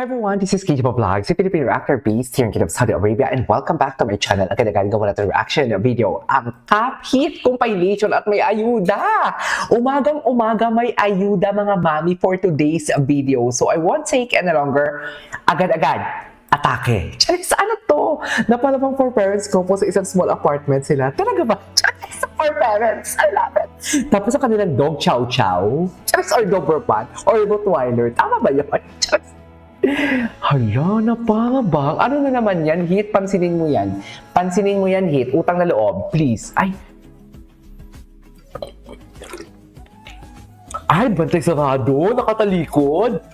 Hi everyone, this is KJ Vlogs, a Filipino reactor based here in Kingdom of Saudi Arabia, and welcome back to my channel. Agad-agad gawa natin reaction video, ang Top-Hit compilation at may ayuda. Umagang-umaga may ayuda mga mami for today's video. So I won't take any longer. Agad-agad, atake. Charis, ano to? Napalabang for parents ko po sa isang small apartment sila. Talaga ba? Charis, for parents. I love it. Tapos sa kanilang dog chow chow. Charis, or Doberman, or Rottweiler. Tama ba yun? Charis. Hala, napakabang. Ano na naman yan, Hit? Pansinin mo yan. Pansinin mo yan, Hit. Utang na loob, please. Ay, bantay sarado. Nakatalikod.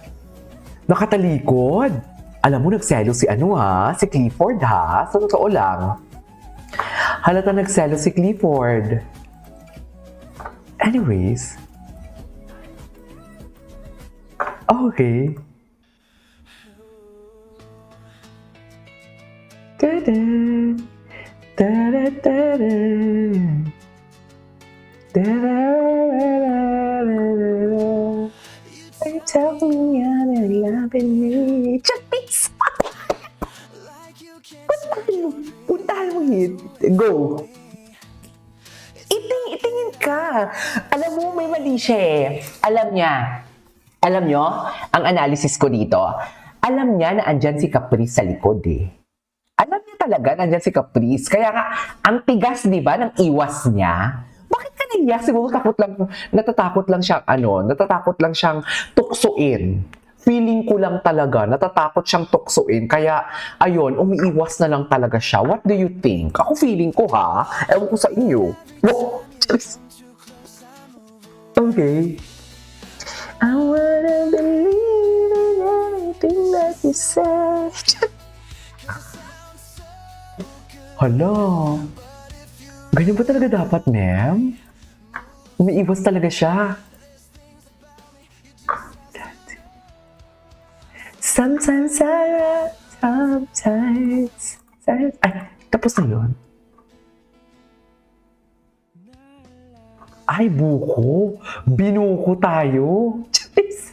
Nakatalikod. Alam mo, nagselo si si Clifford ha. Sa totoo lang. Halata nagselo si Clifford. Anyways. Okay. Da-da, da-da-da-da. Da-da-da-da-da. You tell me you're loving me. Chapis! Puntahan mo, Hit. Go! Itingin ka. Alam mo, may mali siya eh. Alam niya. Alam nyo, ang analysis ko dito, alam niya na andyan si Caprice sa likod eh. Alam niya talaga, nandyan si Caprice. Kaya nga, ang tigas, di ba, ng iwas niya. Bakit ka naiyak? Siguro natatakot lang siyang tuksuin. Feeling ko lang talaga, natatakot siyang tuksuin. Kaya, ayun, umiiwas na lang talaga siya. What do you think? Ako feeling ko ha. Ewan ko sa inyo. Oh, okay. I wanna believe in anything that you say. Hala, ganyan ba talaga dapat, ma'am? Umiiwas talaga siya. Sometimes sometimes. Ay, tapos na yun. Ay, buko. Binuko tayo. Charis.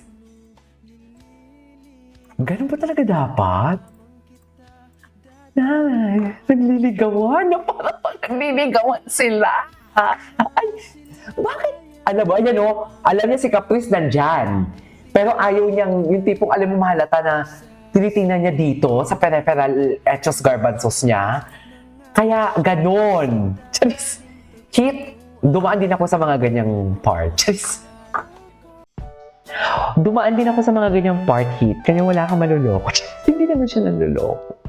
Ganun ba talaga dapat? Nay, nagliligawan. Parang nagliligawan sila. Ay, bakit? Alam mo, ayan o. Alam niya si Caprice nandyan. Pero ayaw niyang, yung tipong alam mo mahalata na tinitingnan niya dito sa peripheral etchos garbanzos niya. Kaya ganon. Charis. Hit, dumaan din ako sa mga ganyang part. Charis. Dumaan din ako sa mga ganyang part, Hit. Kaya wala kang maluloko. Hindi naman siya naluloko.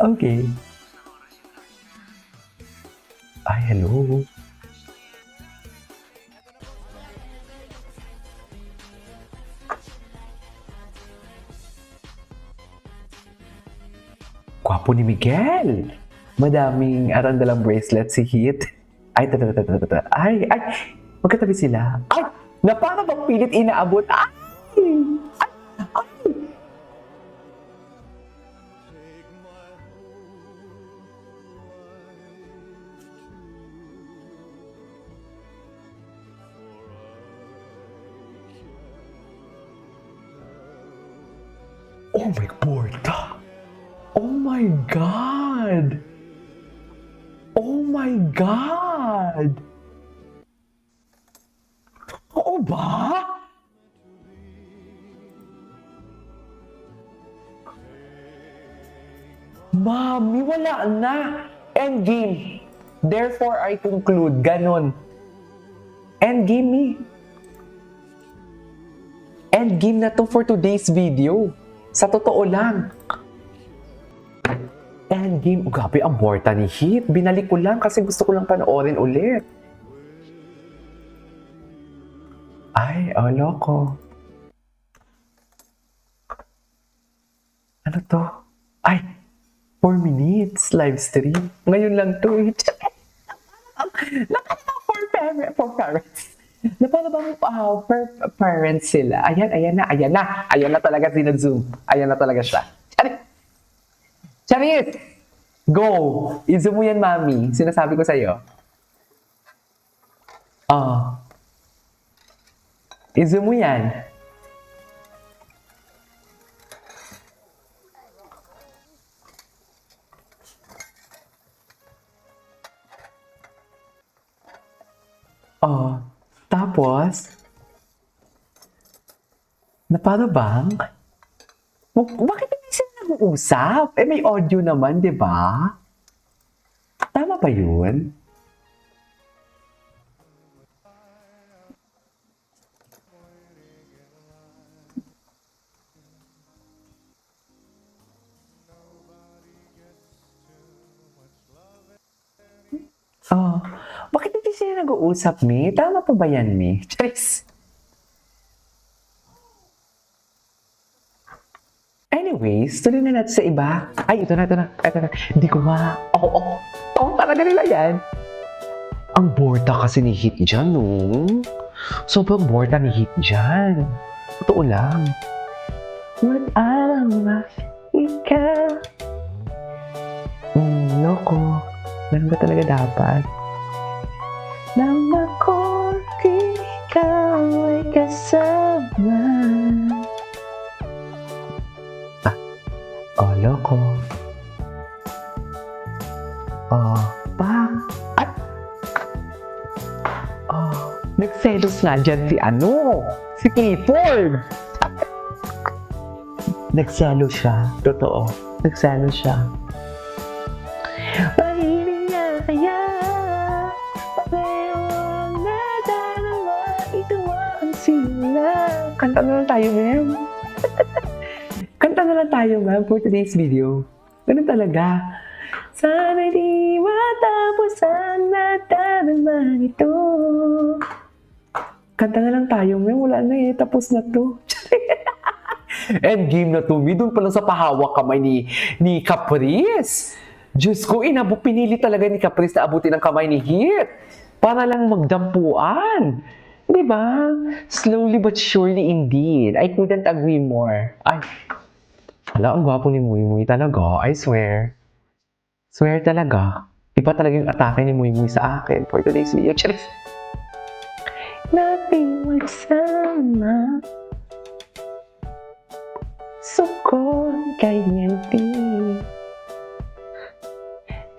Okay. Ay, hello. Gwapo ni Miguel. Madaming arandalang bracelet si Hit. Ay, Ay, magkatabi sila. Ay, na para bang pilit inaabot. Ay! Oh my Porta! Oh my God! Oh my God! Oo ba? Mami, wala na! Endgame! Therefore, I conclude, ganon. Endgame eh. Endgame na to for today's video. Sa totoo lang. Endgame. Oh, grabe, ang borta ni Hit. Binalik ko lang kasi gusto ko lang panoorin ulit. Ay, loko. Ano to? Ay, 4 minutes live stream. Ngayon lang to. Nakita for parents. Napalabang parents sila. Ayan na talaga sinag-zoom. Ayan na talaga siya. Charis! Go! I-zoom mo yan, mami. Sinasabi ko sa'yo. I-zoom mo yan. Tapos, naparabang? Bakit hindi sila nag-uusap? Eh, may audio naman, di ba? Tama ba yun? Bakit hindi sila nag-uusap, Mi? Tama pa ba yan, Mi? Charis! Anyways, tuloy na natin sa iba. Ay, ito na. Hindi ko nga. Oo, talaga nila yan. Ang borta kasi ni Hit dyan, no? Sobrang borta ni Hit dyan. Totoo lang. Mag-alala, ikaw. Loko. Ganun ba talaga dapat? Nang ako, ikaw ay kasama. Loko. Nagselos nga dyan si Clifford. Nagselo siya. Totoo. Nagselo siya. Mahilig niya kaya pareho na dalawa ito ang sila. Kanta na lang tayo, ma'am. Kanta na lang tayo, ma'am, for today's video. Ganun talaga. Sana di matapos ang naman ito. Kanta na lang tayo, ma'am. Wala na eh. Tapos na to. Endgame na to, Mi. Doon pa lang sa pahawak kamay ni Caprice. Diyos ko, pinili talaga ni Caprice na abutin ang kamay ni Hit. Para lang magdampuan. Diba? Slowly but surely indeed. I couldn't agree more. Ay, hala, ang gwapo ni Muy Muy talaga. I swear. Swear talaga. Iba talaga yung atake ni Muy Muy sa akin for today's video. Charis! Nating magsama sukon kay ngenti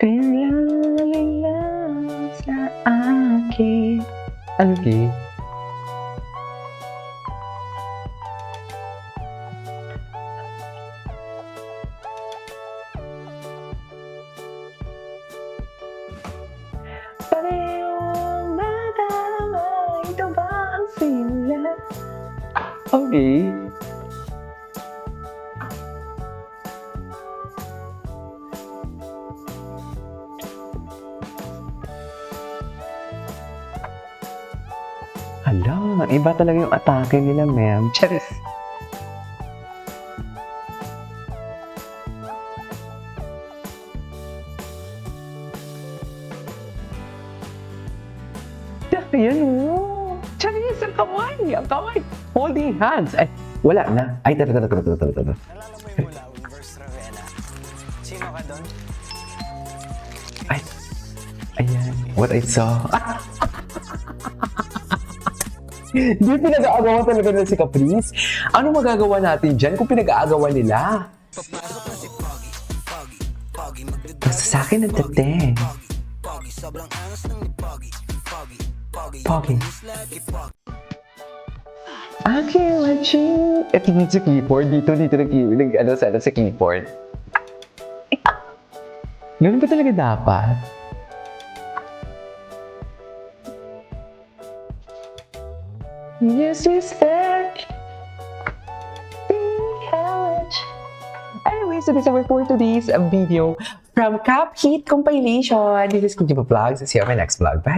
kailangan sa akin. Okay. Parehong madalama, ito ba ang sila? Okay. Hala, iba talaga yung atake nila, ma'am. Charis! Ayan o! Charis, ang kamay! Ang kamay! Holding hands! Ay, wala na. Ay, tara. Nalala mo yung Ulaon versus Ravena? Sino ka doon? Ay, ayan. What I saw. Di pinag-aagawan talaga na si Caprice. Ano magagawa natin dyan kung pinag-aagawan nila? Papasok na si Pogi, Pogi, Basta sa akin ang tate. Pogi, sobrang angas ng ni Pogi, Pogi. Pogi. Aki, wachi. Ito na si keyboard. Dito nag-ano sana sa keyboard. Ganun ba talaga dapat? Yes, respect. Anyway, so this is our for today's video from Cap Heat Compilation. This is Kunjiba Vlogs. See you on my next vlog. Bye!